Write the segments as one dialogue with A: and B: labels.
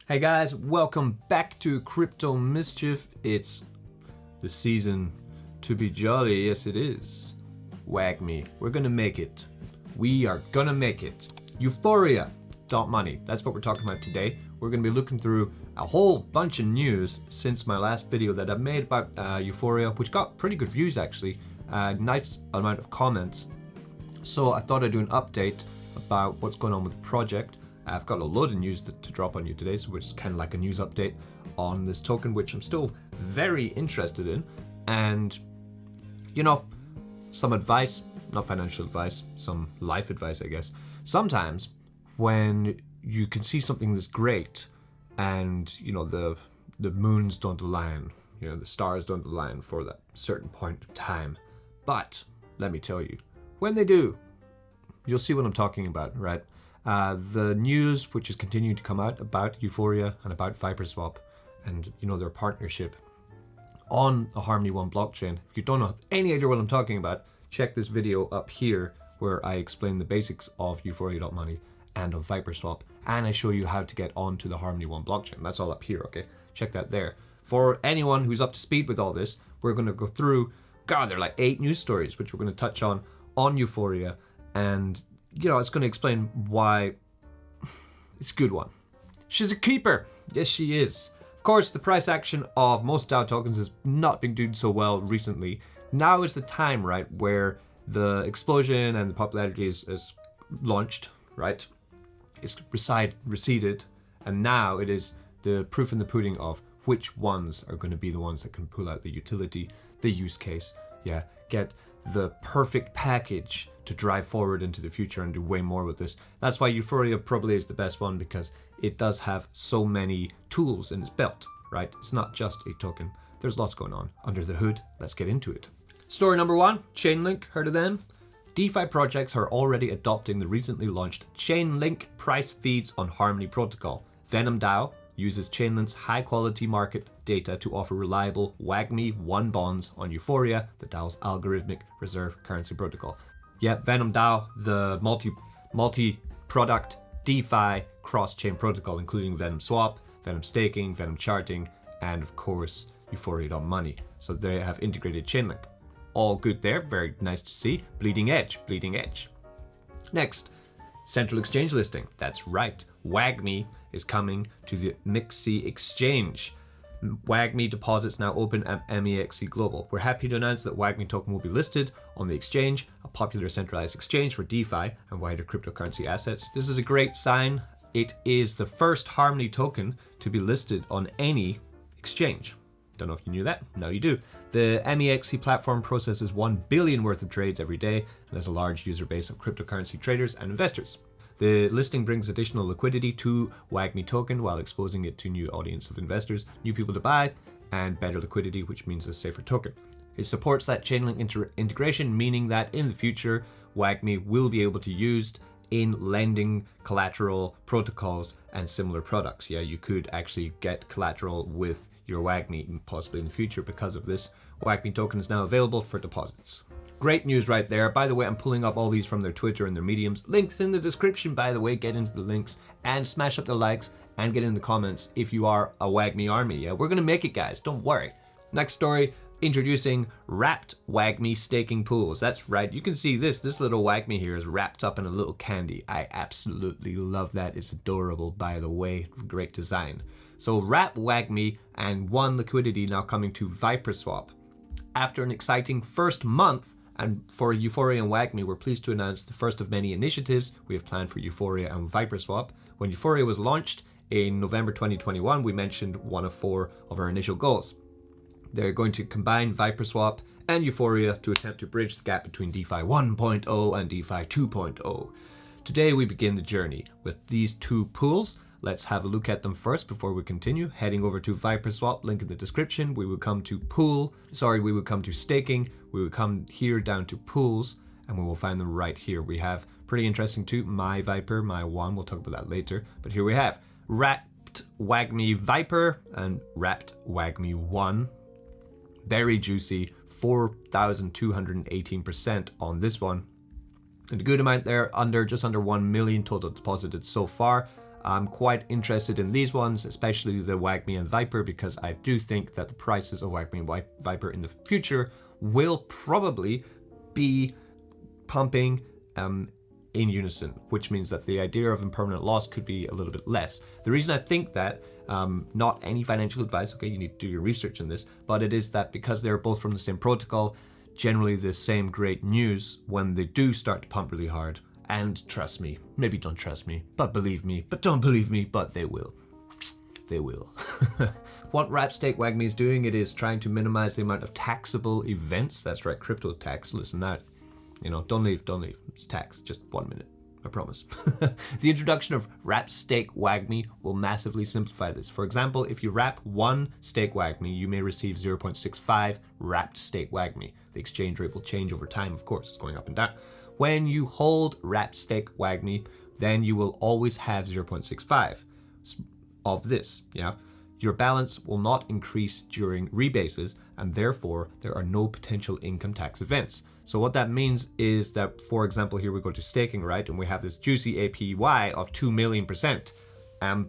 A: Hey guys, welcome back to Crypto Mischief. It's the season to be jolly, yes it is. WAGMI, we're gonna make it. We are gonna make it. Euphoria.money, that's what we're talking about today. We're gonna be looking through a whole bunch of news since my last video that I've made about Euphoria, which got pretty good views actually. Nice amount of comments. So I thought I'd do an update about what's going on with the project. I've got a load of news to drop on you today, so it's kind of like a news update on this token, which I'm still very interested in. And, you know, some advice, not financial advice, some life advice, I guess. Sometimes when you can see something that's great and, you know, the moons don't align, you know, the stars don't align for that certain point of time. But let me tell you, when they do, you'll see what I'm talking about, right? The news which is continuing to come out about Euphoria and about ViperSwap and, you know, their partnership on the Harmony One blockchain. If you don't have any idea what I'm talking about, check this video up here where I explain the basics of Euphoria.money and of ViperSwap, and I show you how to get onto the Harmony One blockchain. That's all up here, okay? Check that there. For anyone who's up to speed with all this, we're going to go through, God, there are like 8 news stories which we're going to touch on Euphoria, and you know, it's going to explain why it's a good one. She's a keeper. Yes, she is. Of course, the price action of most DAO tokens has not been doing so well recently. Now is the time, right, where the explosion and the popularity is launched, right? It's receded, and now it is the proof in the pudding of which ones are going to be the ones that can pull out the utility, the use case, yeah, get the perfect package to drive forward into the future and do way more with this. That's why Euphoria probably is the best one, because it does have so many tools in its belt, right? It's not just a token. There's lots going on under the hood. Let's get into it. Story number 1, Chainlink, heard of them? DeFi projects are already adopting the recently launched Chainlink price feeds on Harmony Protocol. Venom DAO uses Chainlink's high-quality market data to offer reliable WAGMI 1 bonds on Euphoria, the DAO's algorithmic reserve currency protocol. Yeah, Venom DAO, the multi-product DeFi cross-chain protocol, including Venom Swap, Venom Staking, Venom Charting, and of course, Euphoria.money. So they have integrated Chainlink. All good there, very nice to see. Bleeding edge, bleeding edge. Next, central exchange listing. That's right, WAGMI is coming to the MEXC exchange. WAGMI deposits now open at MEXC Global. We're happy to announce that WAGMI token will be listed on the exchange, a popular centralized exchange for DeFi and wider cryptocurrency assets. This is a great sign. It is the first Harmony token to be listed on any exchange. Don't know if you knew that. Now you do. The MEXC platform processes 1 billion worth of trades every day and has a large user base of cryptocurrency traders and investors. The listing brings additional liquidity to WAGMI token while exposing it to new audience of investors, new people to buy, and better liquidity, which means a safer token. It supports that Chainlink integration, meaning that in the future, WAGMI will be able to be used in lending, collateral, protocols, and similar products. Yeah, you could actually get collateral with your WAGMI possibly in the future because of this. WAGMI token is now available for deposits. Great news right there. By the way, I'm pulling up all these from their Twitter and their mediums. Links in the description, by the way. Get into the links and smash up the likes and get in the comments if you are a WAGMI army. Yeah, we're going to make it, guys. Don't worry. Next story, introducing wrapped WAGMI staking pools. That's right. You can see this little WAGMI here is wrapped up in a little candy. I absolutely love that. It's adorable, by the way. Great design. So wrap WAGMI and one liquidity now coming to ViperSwap. After an exciting first month, and for Euphoria and WAGMI, we're pleased to announce the first of many initiatives we have planned for Euphoria and ViperSwap. When Euphoria was launched in November 2021, we mentioned one of 4 of our initial goals. They're going to combine ViperSwap and Euphoria to attempt to bridge the gap between DeFi 1.0 and DeFi 2.0. Today we begin the journey with these 2 pools. Let's have a look at them first before we continue. Heading over to ViperSwap, link in the description. We will come to staking. We will come here down to pools, and we will find them right here. We have pretty interesting too, My Viper, My One. We'll talk about that later. But here we have wrapped WAGMI Viper and wrapped WAGMI One. Very juicy, 4,218% on this one. And a good amount there, just under 1 million total deposited so far. I'm quite interested in these ones, especially the WAGMI and Viper, because I do think that the prices of WAGMI and Viper in the future will probably be pumping in unison, which means that the idea of impermanent loss could be a little bit less. The reason I think that, not any financial advice, okay, you need to do your research on this, but it is that because they're both from the same protocol, generally the same great news when they do start to pump really hard. And trust me, maybe don't trust me, but believe me, but don't believe me, but they will. They will. What wrap stake WAGMI is doing, it is trying to minimize the amount of taxable events. That's right, crypto tax, listen that. You know, don't leave. It's tax, just 1 minute, I promise. The introduction of wrap stake WAGMI will massively simplify this. For example, if you wrap one stake WAGMI, you may receive 0.65 wrapped stake WAGMI. The exchange rate will change over time, of course, it's going up and down. When you hold wrapped stake WAGMI, then you will always have 0.65 of this, yeah? Your balance will not increase during rebases, and therefore there are no potential income tax events. So what that means is that, for example, here we go to staking, right? And we have this juicy APY of 2 million%.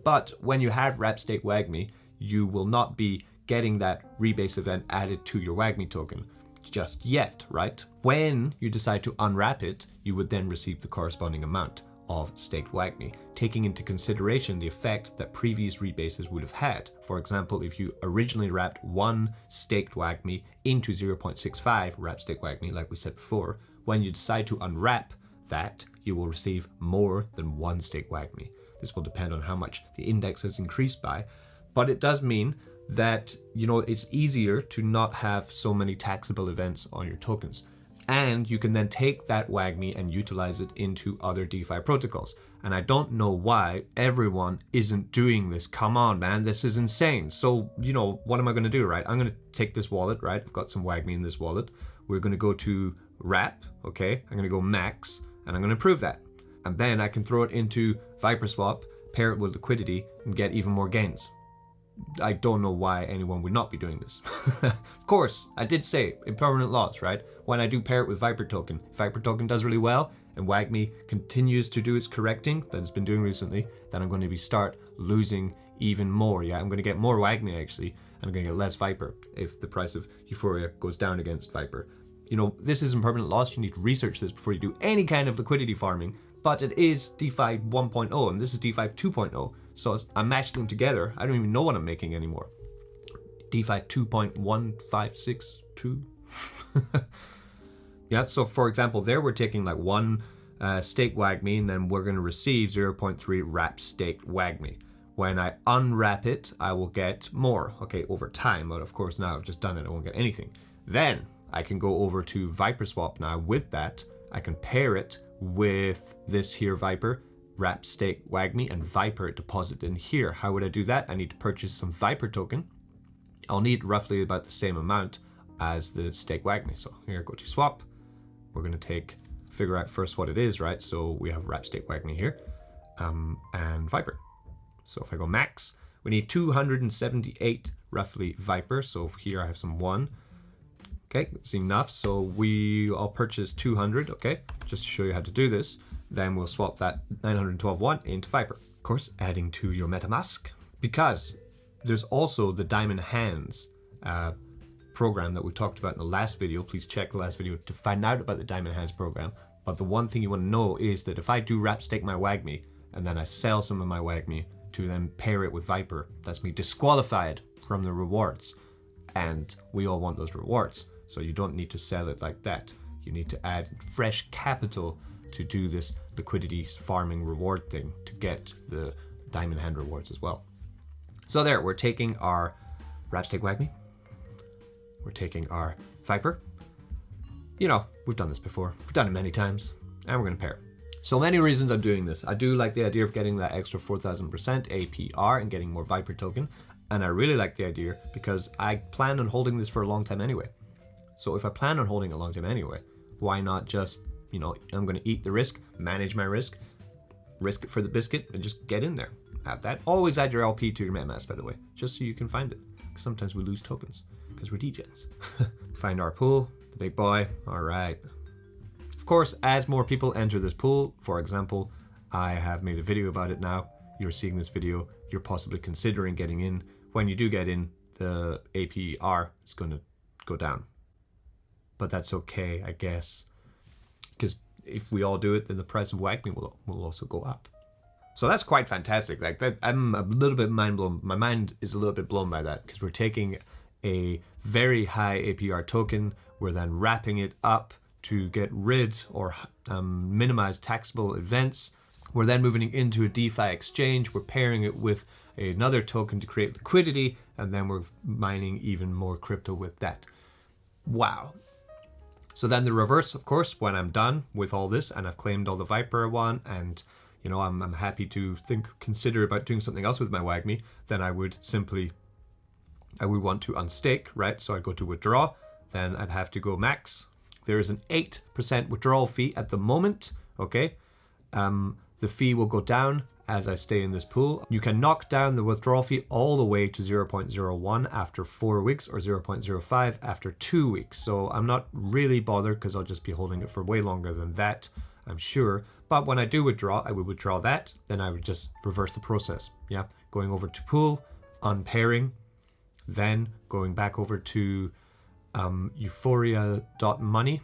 A: But when you have wrap stake WAGMI, you will not be getting that rebase event added to your WAGMI token just yet, right? When you decide to unwrap it, you would then receive the corresponding amount of staked WAGMI, taking into consideration the effect that previous rebases would have had. For example, if you originally wrapped one staked WAGMI into 0.65 wrap stake WAGMI, like we said before, when you decide to unwrap that, you will receive more than one staked WAGMI. This will depend on how much the index has increased by, but it does mean that, you know, it's easier to not have so many taxable events on your tokens. And you can then take that WAGMI and utilize it into other DeFi protocols. And I don't know why everyone isn't doing this. Come on, man, this is insane. So, you know, what am I going to do, right? I'm going to take this wallet, right? I've got some WAGMI in this wallet. We're going to go to wrap, okay? I'm going to go max, and I'm going to prove that. And then I can throw it into ViperSwap, pair it with liquidity, and get even more gains. I don't know why anyone would not be doing this. Of course, I did say impermanent loss, right? When I do pair it with Viper token, Viper token does really well, and WAGMI continues to do its correcting that it's been doing recently, then I'm going to start losing even more. Yeah, I'm going to get more WAGMI actually, and I'm going to get less Viper if the price of Euphoria goes down against Viper. You know, this is impermanent loss. You need to research this before you do any kind of liquidity farming, but it is DeFi 1.0 and this is DeFi 2.0. So I matched them together. I don't even know what I'm making anymore. DeFi 2.1562. Yeah, so for example, there we're taking like one stake WAGMI, and then we're going to receive 0.3 wrap staked WAGMI. When I unwrap it, I will get more, okay, over time. But of course, now I've just done it, I won't get anything. Then I can go over to ViperSwap now. With that, I can pair it with this here Viper, wrap stake WAGMI, and Viper deposit in here. How would I do that? I need to purchase some Viper token. I'll need roughly about the same amount as the stake WAGMI. So here, go to swap. We're going to figure out first what it is, right? So we have wrap stake WAGMI here, and Viper. So if I go max, we need 278 roughly Viper. So here I have some 1. Okay, that's enough. So I'll purchase 200, okay, just to show you how to do this. Then we'll swap that 912.1 into Viper. Of course, adding to your MetaMask, because there's also the Diamond Hands program that we talked about in the last video. Please check the last video to find out about the Diamond Hands program. But the one thing you want to know is that if I do wrap stake my WAGMI and then I sell some of my WAGMI to then pair it with Viper, that's me disqualified from the rewards. And we all want those rewards. So you don't need to sell it like that. You need to add fresh capital to do this liquidity farming reward thing to get the Diamond Hand rewards as well. So there, we're taking our wrap stake WAGMI. We're taking our Viper. You know, we've done this before. We've done it many times. And we're going to pair. So many reasons I'm doing this. I do like the idea of getting that extra 4,000% APR and getting more Viper token. And I really like the idea because I plan on holding this for a long time anyway. So if I plan on holding it a long time anyway, why not just, you know, I'm going to eat the risk, manage my risk it for the biscuit, and just get in there. Have that. Always add your LP to your MetaMask, by the way, just so you can find it. Because sometimes we lose tokens because we're degens. Find our pool, the big boy. All right. Of course, as more people enter this pool, for example, I have made a video about it now. you're seeing this video, you're possibly considering getting in. When you do get in, the APR is going to go down. But that's okay, I guess, because if we all do it, then the price of WAGMI will also go up. So that's quite fantastic. Like that, I'm a little bit mind blown. My mind is a little bit blown by that, because we're taking a very high APR token, we're then wrapping it up to get rid or minimize taxable events. We're then moving into a DeFi exchange. We're pairing it with another token to create liquidity, and then we're mining even more crypto with that. Wow. So then the reverse, of course, when I'm done with all this and I've claimed all the Viper one, and you know, I'm happy to consider about doing something else with my WAGMI, then I would want to unstake, right? So I'd go to withdraw, then I'd have to go max. There is an 8% withdrawal fee at the moment, okay? The fee will go down as I stay in this pool. You can knock down the withdrawal fee all the way to 0.01 after 4 weeks or 0.05 after 2 weeks. So I'm not really bothered because I'll just be holding it for way longer than that, I'm sure. But when I do withdraw, I would withdraw that, then I would just reverse the process. Yeah, going over to pool, unpairing, then going back over to Euphoria.money.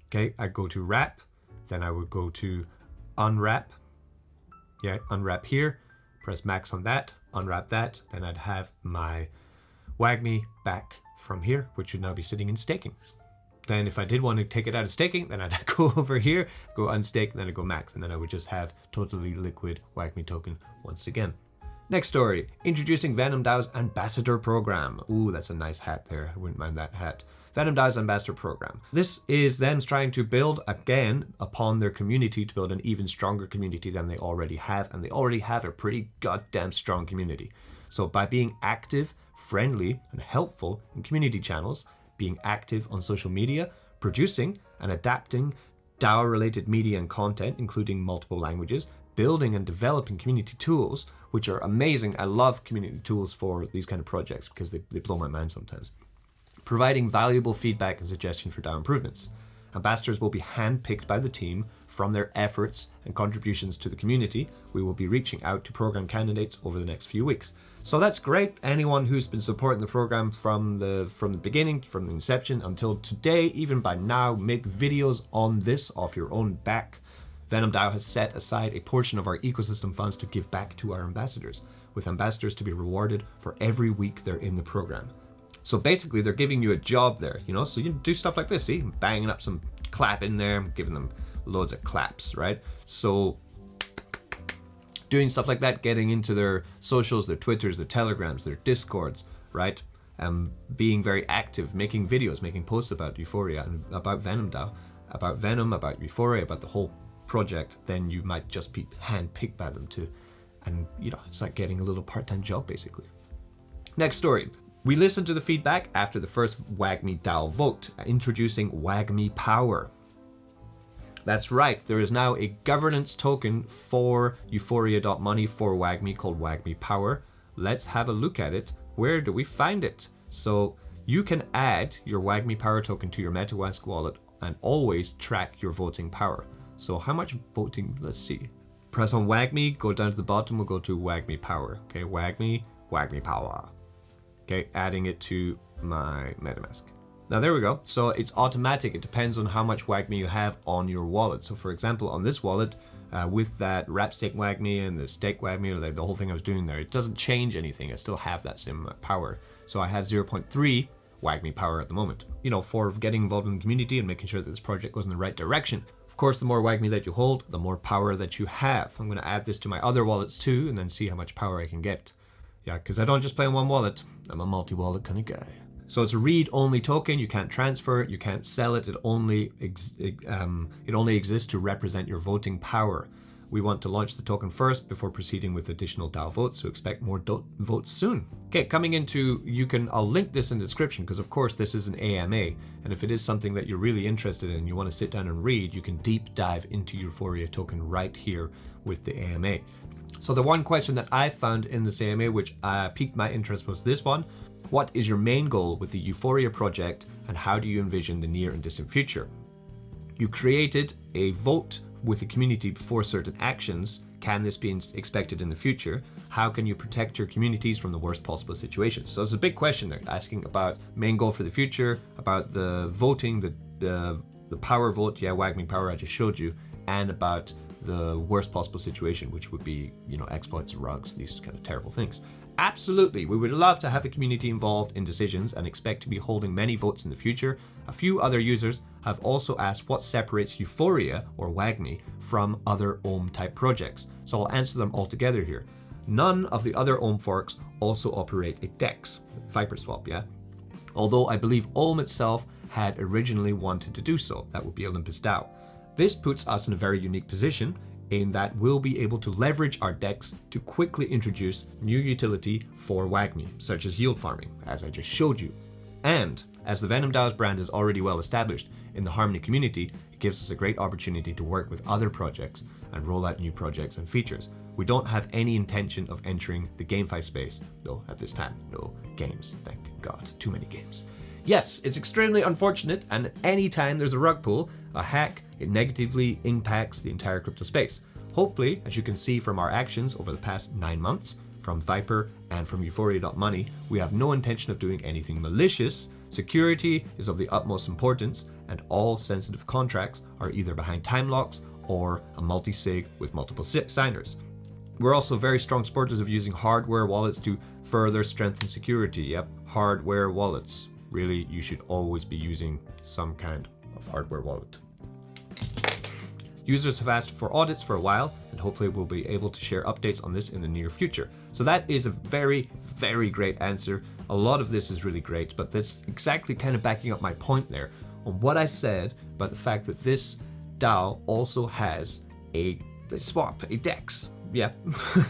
A: Okay, I go to wrap, then I would go to unwrap. Yeah, unwrap here, press max on that, unwrap that, then I'd have my WAGMI back from here, which would now be sitting in staking. Then if I did want to take it out of staking, then I'd go over here, go unstake, and then I'd go max, and then I would just have totally liquid WAGMI token once again. Next story, introducing Venom DAO's Ambassador Program. Ooh, that's a nice hat there. I wouldn't mind that hat. Venom DAO's Ambassador Program. This is them trying to build again upon their community to build an even stronger community than they already have. And they already have a pretty goddamn strong community. So by being active, friendly, and helpful in community channels, being active on social media, producing and adapting DAO-related media and content, including multiple languages, building and developing community tools, which are amazing. I love community tools for these kind of projects because they blow my mind sometimes. Providing valuable feedback and suggestion for DAO improvements. Ambassadors will be handpicked by the team from their efforts and contributions to the community. We will be reaching out to program candidates over the next few weeks. So that's great. Anyone who's been supporting the program from the beginning, from the inception until today, even by now, make videos on this off your own back. Venom DAO has set aside a portion of our ecosystem funds to give back to our ambassadors, with ambassadors to be rewarded for every week they're in the program. So basically they're giving you a job there, you know, so you do stuff like this, see, banging up some clap in there, giving them loads of claps, right? So doing stuff like that, getting into their socials, their Twitters, their Telegrams, their Discords, right? Being very active, making videos, making posts about Euphoria and about Venom DAO, about Venom, about Euphoria, about the whole project, then you might just be handpicked by them too. And you know, it's like getting a little part-time job basically. Next story. We listened to the feedback after the first WAGMI DAO vote, introducing WAGMI Power. That's right, there is now a governance token for Euphoria.money for WAGMI called WAGMI Power. Let's have a look at it. Where do we find it? So you can add your WAGMI Power token to your MetaMask wallet and always track your voting power. So how much voting, let's see. Press on WAGMI, go down to the bottom, we'll go to WAGMI Power. Okay, WAGMI Power. Okay, adding it to my MetaMask. Now there we go. So it's automatic. It depends on how much WAGMI you have on your wallet. So for example, on this wallet, with that wrap stake WAGMI and the stake WAGMI, like the whole thing I was doing there, it doesn't change anything. I still have that same power. So I have 0.3 WAGMI power at the moment, you know, for getting involved in the community and making sure that this project goes in the right direction. Of course, the more WAGMI that you hold, the more power that you have. I'm going to add this to my other wallets too, and then see how much power I can get. Yeah, because I don't just play on one wallet. I'm a multi-wallet kind of guy. So it's a read-only token. You can't transfer it. You can't sell it. It only exists to represent your voting power. We want to launch the token first before proceeding with additional DAO votes, so expect more votes soon. Okay, coming into, I'll link this in the description because of course this is an AMA, and if it is something that you're really interested in, you want to sit down and read, you can deep dive into Euphoria token right here with the AMA. So the one question that I found in this AMA which piqued my interest was this one. What is your main goal with the Euphoria project and how do you envision the near and distant future? You created a vote with the community before certain actions can this be expected in the future? How can you protect your communities from the worst possible situations? So it's a big question there, asking about main goal for the future, about the voting, the power vote, yeah, WAGMI power I just showed you, and about the worst possible situation, which would be, you know, exploits, rugs, these kind of terrible things. Absolutely, we would love to have the community involved in decisions and expect to be holding many votes in the future. A few other users have also asked what separates Euphoria, or WAGMI, from other Ohm type projects. So I'll answer them all together here. None of the other Ohm forks also operate a DEX, ViperSwap, yeah? Although I believe Ohm itself had originally wanted to do so, that would be Olympus DAO. This puts us in a very unique position in that we'll be able to leverage our DEX to quickly introduce new utility for WAGMI, such as yield farming, as I just showed you. And as the Venom DAO's brand is already well established in the Harmony community, it gives us a great opportunity to work with other projects and roll out new projects and features. We don't have any intention of entering the GameFi space, though at this time, no games, thank God, too many games. Yes, it's extremely unfortunate, and any time there's a rug pull, a hack, it negatively impacts the entire crypto space. Hopefully, as you can see from our actions over the past 9 months, from Viper and from Euphoria.money, we have no intention of doing anything malicious. Security is of the utmost importance, and all sensitive contracts are either behind time locks or a multi-sig with multiple signers. We're also very strong supporters of using hardware wallets to further strengthen security. Yep, hardware wallets. Really, you should always be using some kind of hardware wallet. Users have asked for audits for a while, and hopefully we'll be able to share updates on this in the near future. So that is a very, very great answer. A lot of this is really great, but that's exactly kind of backing up my point there on what I said about the fact that this DAO also has a swap, a DEX. Yeah,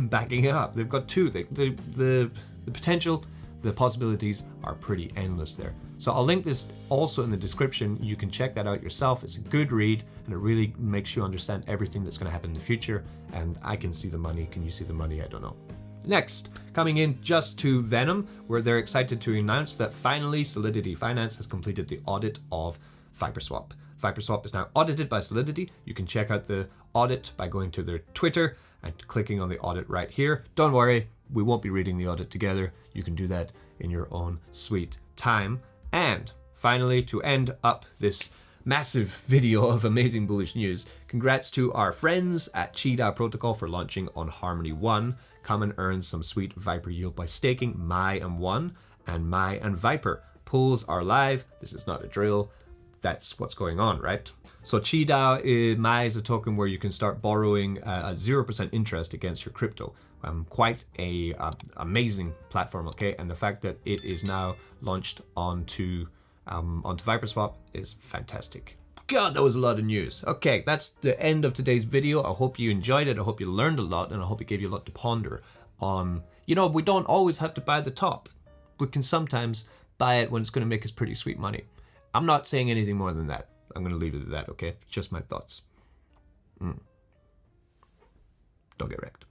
A: backing it up. They've got two. The potential, the possibilities are pretty endless there. So I'll link this also in the description. You can check that out yourself. It's a good read, and it really makes you understand everything that's going to happen in the future. And I can see the money. Can you see the money? I don't know. Next, coming in just to Venom, where they're excited to announce that finally Solidity Finance has completed the audit of ViperSwap. ViperSwap is now audited by Solidity. You can check out the audit by going to their Twitter and clicking on the audit right here. Don't worry, we won't be reading the audit together. You can do that in your own sweet time. And finally, to end up this massive video of amazing bullish news, congrats to our friends at QiDAO Protocol for launching on Harmony 1. Come and earn some sweet Viper yield by staking MAI and 1 and MAI and Viper. Pools are live. This is not a drill. That's what's going on, right? So QiDAO MAI is a token where you can start borrowing at 0% interest against your crypto. Quite a amazing platform, okay? And the fact that it is now launched onto ViperSwap is fantastic. God, that was a lot of news. Okay, that's the end of today's video. I hope you enjoyed it. I hope you learned a lot, and I hope it gave you a lot to ponder on. You know, we don't always have to buy the top. We can sometimes buy it when it's going to make us pretty sweet money. I'm not saying anything more than that. I'm going to leave it at that, okay? Just my thoughts. Don't get wrecked.